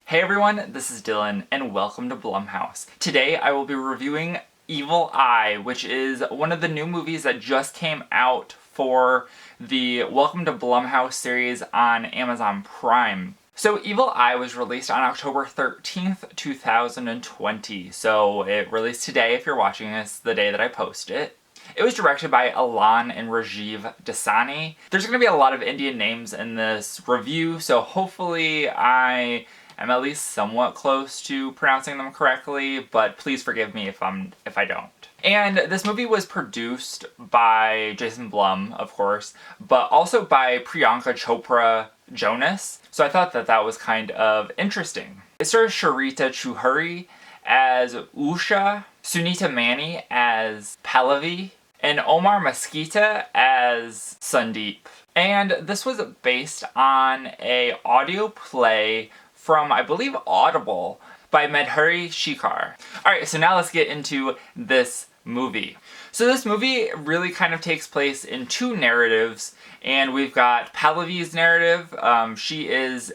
Hey everyone, this is Dylan, and welcome to Blumhouse. Today I will be reviewing Evil Eye, which is one of the new movies that just came out for the Welcome to Blumhouse series on Amazon Prime. So Evil Eye was released on October 13th, 2020, so it released today if you're watching this, the day that I post it. It was directed by Alan and Rajiv Dasani. There's going to be a lot of Indian names in this review, so hopefully I am at least somewhat close to pronouncing them correctly, but please forgive me if I don't. And this movie was produced by Jason Blum, of course, but also by Priyanka Chopra Jonas, so I thought that was kind of interesting. It stars Sharita Chouhuri as Usha, Sunita Mani as Pallavi, and Omar Mesquita as Sandeep. And this was based on an audio play from, I believe, Audible by Medhuri Shikhar. Alright, so now let's get into this movie. So this movie really kind of takes place in two narratives, and we've got Pallavi's narrative. She's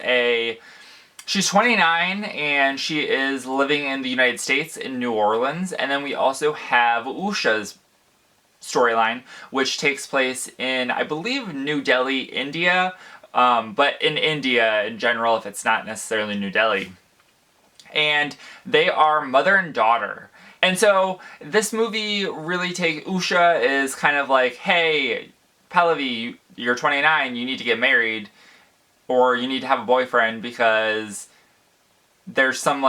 29 and she is living in the United States in New Orleans, and then we also have Usha's storyline, which takes place in, I believe, New Delhi, India, but in India in general, if it's not necessarily New Delhi. And they are mother and daughter. And so this movie really Usha is kind of like, hey, Pallavi, you're 29, you need to get married, or you need to have a boyfriend because there's some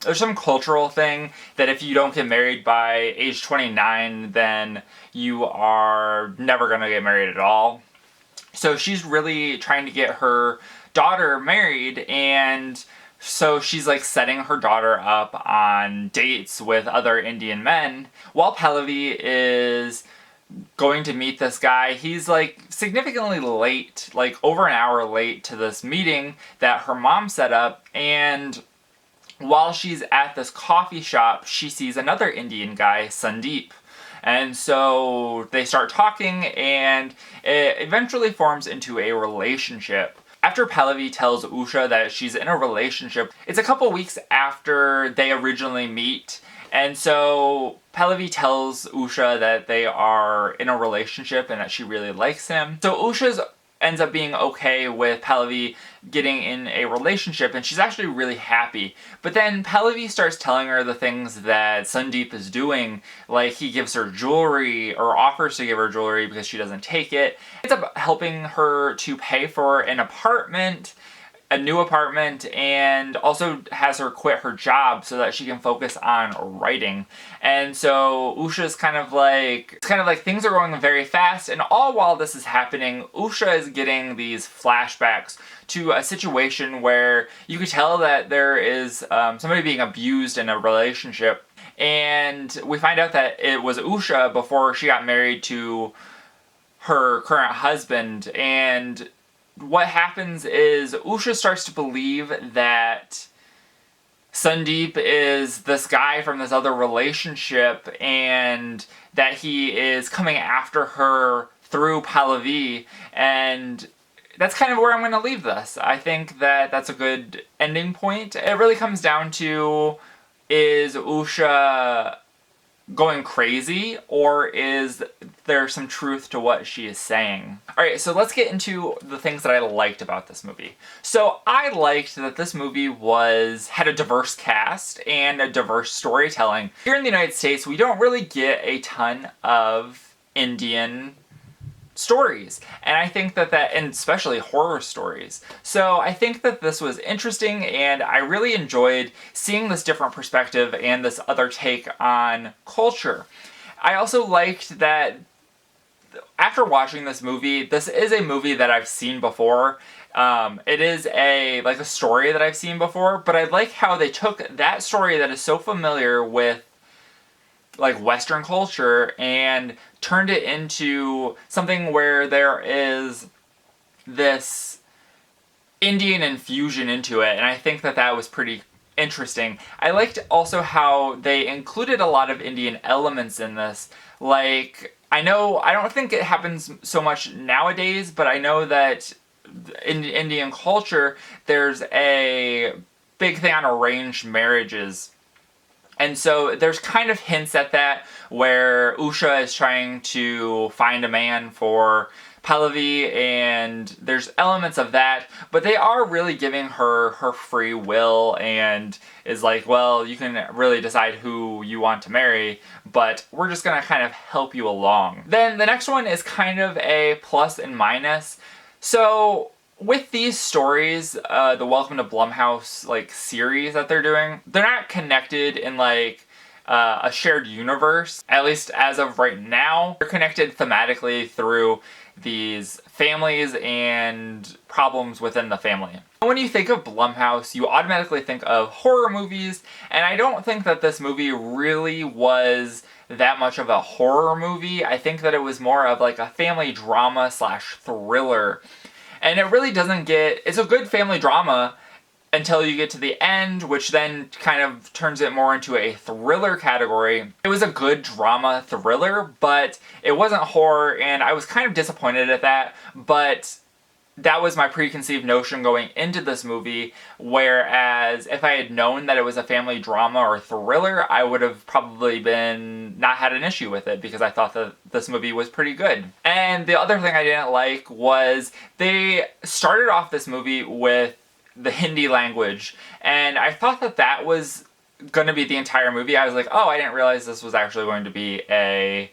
there's some cultural thing that if you don't get married by age 29, then you are never gonna get married at all. So she's really trying to get her daughter married, and so she's like setting her daughter up on dates with other Indian men, while Pallavi is going to meet this guy. He's like significantly late, like over an hour late to this meeting that her mom set up, and while she's at this coffee shop, she sees another Indian guy, Sandeep. And so they start talking, and it eventually forms into a relationship. After Pallavi tells Usha that she's in a relationship, it's a couple weeks after they originally meet, and so Pallavi tells Usha that they are in a relationship and that she really likes him. So Usha ends up being okay with Pallavi getting in a relationship, and she's actually really happy. But then Pallavi starts telling her the things that Sandeep is doing, like he gives her jewelry, or offers to give her jewelry because she doesn't take it. Ends up helping her to pay for an apartment, a new apartment, and also has her quit her job so that she can focus on writing. And so Usha's kind of like things are going very fast, and all while this is happening, Usha is getting these flashbacks to a situation where you could tell that there is somebody being abused in a relationship, and we find out that it was Usha before she got married to her current husband. And what happens is Usha starts to believe that Sandeep is this guy from this other relationship, and that he is coming after her through Pallavi, and that's kind of where I'm going to leave this. I think that that's a good ending point. It really comes down to, is Usha going crazy, or is there some truth to what she is saying? Alright, so let's get into the things that I liked about this movie. So I liked that this movie had a diverse cast and a diverse storytelling. Here in the United States, we don't really get a ton of Indian stories, and I think and especially horror stories. So I think that this was interesting, and I really enjoyed seeing this different perspective and this other take on culture. I also liked that after watching this movie, this is a movie that I've seen before. It is a story that I've seen before, but I like how they took that story that is so familiar with Western culture and turned it into something where there is this Indian infusion into it, and I think that was pretty interesting. I liked also how they included a lot of Indian elements in this. I don't think it happens so much nowadays, but I know that in Indian culture, there's a big thing on arranged marriages. And so there's kind of hints at that, where Usha is trying to find a man for Pallavi, and there's elements of that, but they are really giving her free will, and is like, well, you can really decide who you want to marry, but we're just gonna kind of help you along. Then the next one is kind of a plus and minus. So with these stories, the Welcome to Blumhouse like series that they're doing, they're not connected in like a shared universe, at least as of right now. They're connected thematically through these families and problems within the family. When you think of Blumhouse, you automatically think of horror movies, and I don't think that this movie really was that much of a horror movie. I think that it was more of like a family drama slash thriller. And it really doesn't get... It's a good family drama until you get to the end, which then kind of turns it more into a thriller category. It was a good drama thriller, but it wasn't horror, and I was kind of disappointed at that, but that was my preconceived notion going into this movie, whereas if I had known that it was a family drama or thriller, I would have probably not had an issue with it, because I thought that this movie was pretty good. And the other thing I didn't like was they started off this movie with the Hindi language, and I thought that that was going to be the entire movie. I was like, oh, I didn't realize this was actually going to be a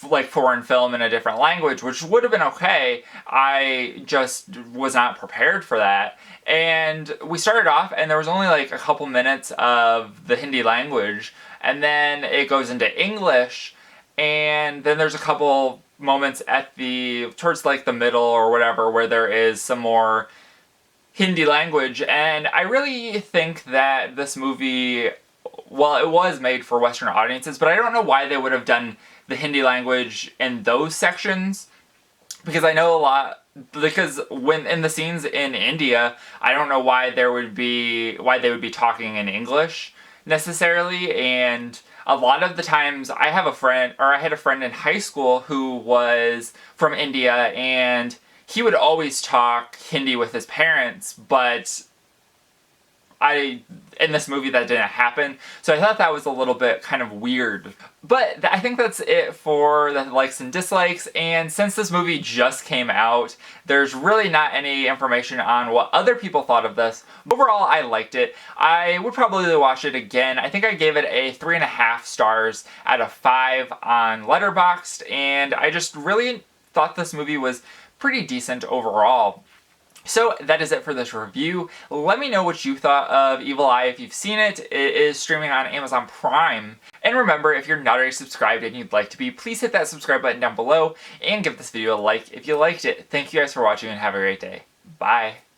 like foreign film in a different language, which would have been okay. I just was not prepared for that. And we started off, and there was only like a couple minutes of the Hindi language, and then it goes into English, and then there's a couple moments at towards like the middle or whatever where there is some more Hindi language. And I really think that this movie, well, it was made for Western audiences, but I don't know why they would have done the Hindi language in those sections, because I know because when in the scenes in India, I don't know why they would be talking in English necessarily. And a lot of the times I had a friend in high school who was from India, and he would always talk Hindi with his parents, but in this movie that didn't happen, so I thought that was a little bit kind of weird. But I think that's it for the likes and dislikes, and since this movie just came out, there's really not any information on what other people thought of this. Overall, I liked it. I would probably watch it again. I think I gave it a 3.5 stars out of 5 on Letterboxd, and I just really thought this movie was pretty decent overall. So that is it for this review. Let me know what you thought of Evil Eye if you've seen it. It is streaming on Amazon Prime. And remember, if you're not already subscribed and you'd like to be, please hit that subscribe button down below and give this video a like if you liked it. Thank you guys for watching, and have a great day. Bye.